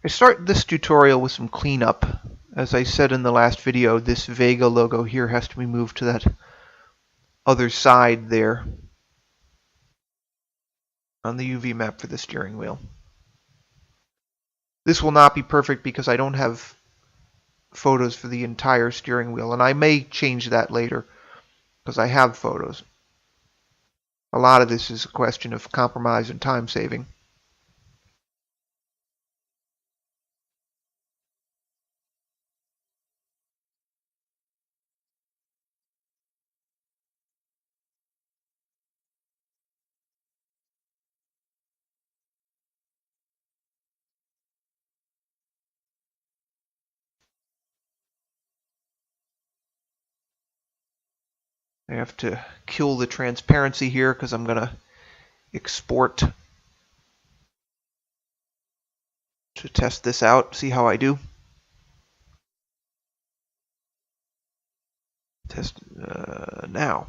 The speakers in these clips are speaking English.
I start this tutorial with some cleanup. As I said in the last video, this Vega logo here has to be moved to that other side there on the UV map for the steering wheel. This will not be perfect because I don't have photos for the entire steering wheel, and I may change that later because I have photos. A lot of this is a question of compromise and time saving. I have to kill the transparency here because I'm going to export to test this out, see how I do. Test now.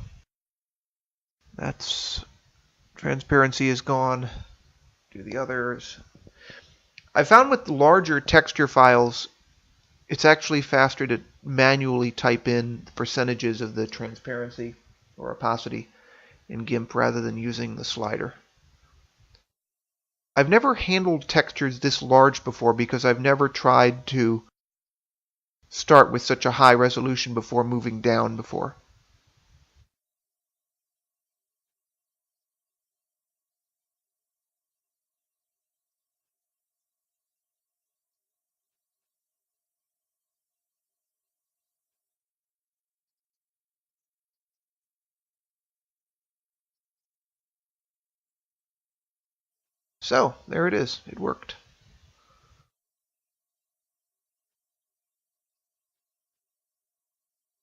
That's transparency is gone. Do the others. I found with larger texture files, it's actually faster to manually type in the percentages of the transparency or opacity in GIMP rather than using the slider. I've never handled textures this large before because I've never tried to start with such a high resolution before moving down before. So, there it is. It worked.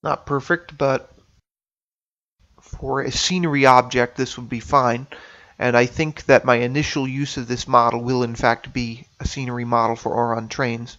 Not perfect, but for a scenery object, this would be fine. And I think that my initial use of this model will in fact be a scenery model for Oron trains.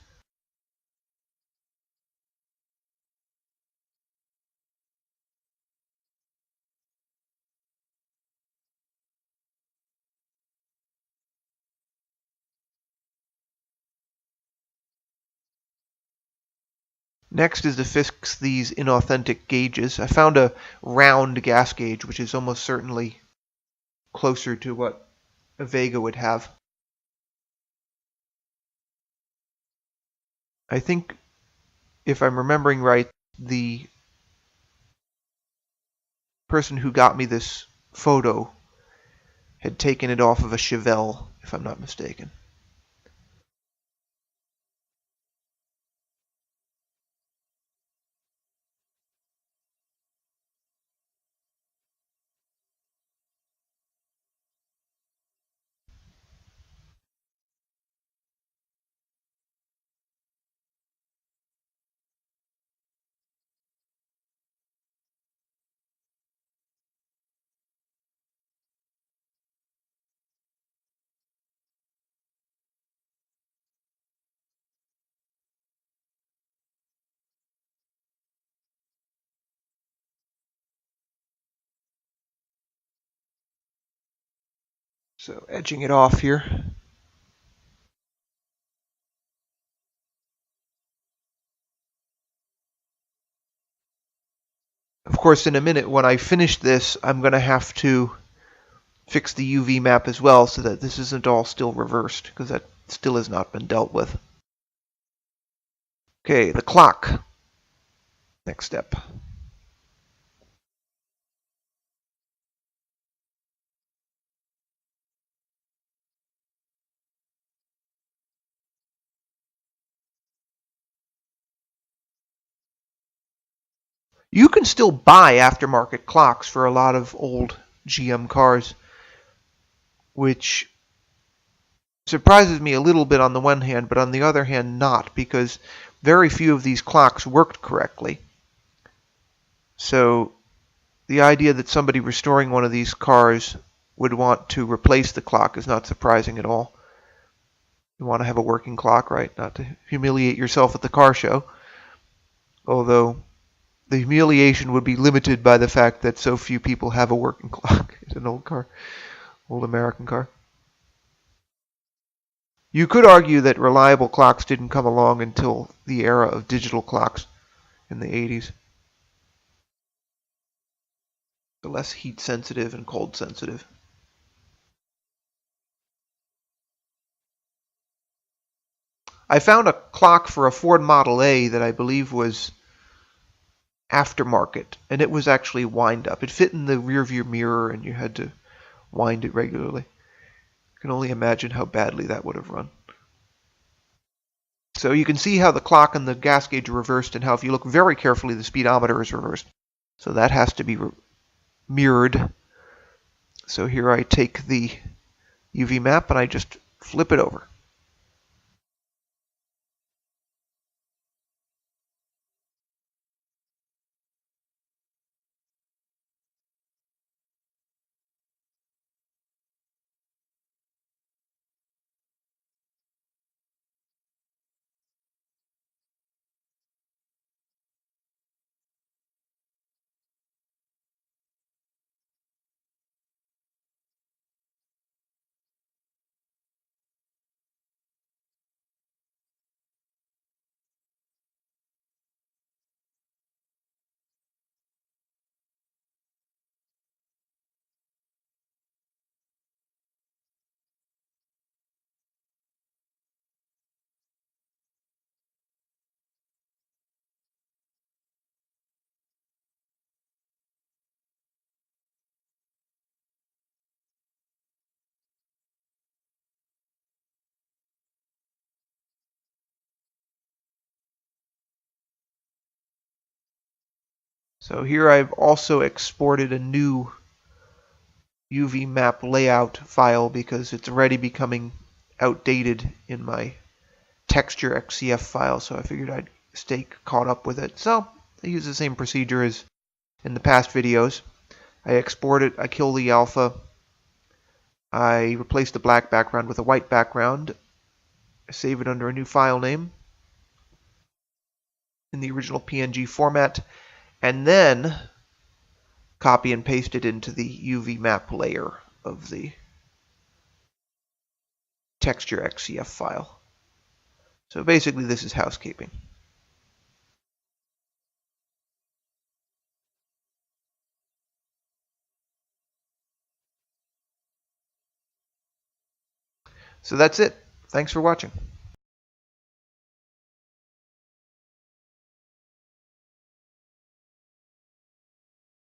Next is to fix these inauthentic gauges. I found a round gas gauge, which is almost certainly closer to what a Vega would have. I think, if I'm remembering right, the person who got me this photo had taken it off of a Chevelle, if I'm not mistaken. So edging it off here. Of course, in a minute when I finish this, I'm going to have to fix the UV map as well so that this isn't all still reversed, because that still has not been dealt with. Okay, the clock. Next step. You can still buy aftermarket clocks for a lot of old GM cars, which surprises me a little bit on the one hand, but on the other hand not, because very few of these clocks worked correctly. So the idea that somebody restoring one of these cars would want to replace the clock is not surprising at all. You want to have a working clock, right? Not to humiliate yourself at the car show. Although the humiliation would be limited by the fact that so few people have a working clock in an old car, old American car. You could argue that reliable clocks didn't come along until the era of digital clocks in the 80s. They're less heat sensitive and cold sensitive. I found a clock for a Ford Model A that I believe was aftermarket, and it was actually wind up. It fit in the rear view mirror, and you had to wind it regularly. I can only imagine how badly that would have run. So you can see how the clock and the gas gauge are reversed, and how if you look very carefully, the speedometer is reversed. So that has to be mirrored. So here I take the UV map and I just flip it over. So here I've also exported a new UV map layout file because it's already becoming outdated in my texture XCF file, so I figured I'd stay caught up with it. So I use the same procedure as in the past videos. I export it, I kill the alpha, I replace the black background with a white background, I save it under a new file name in the original PNG format, and then copy and paste it into the UV map layer of the texture XCF file. So basically this is housekeeping. So that's it. Thanks for watching.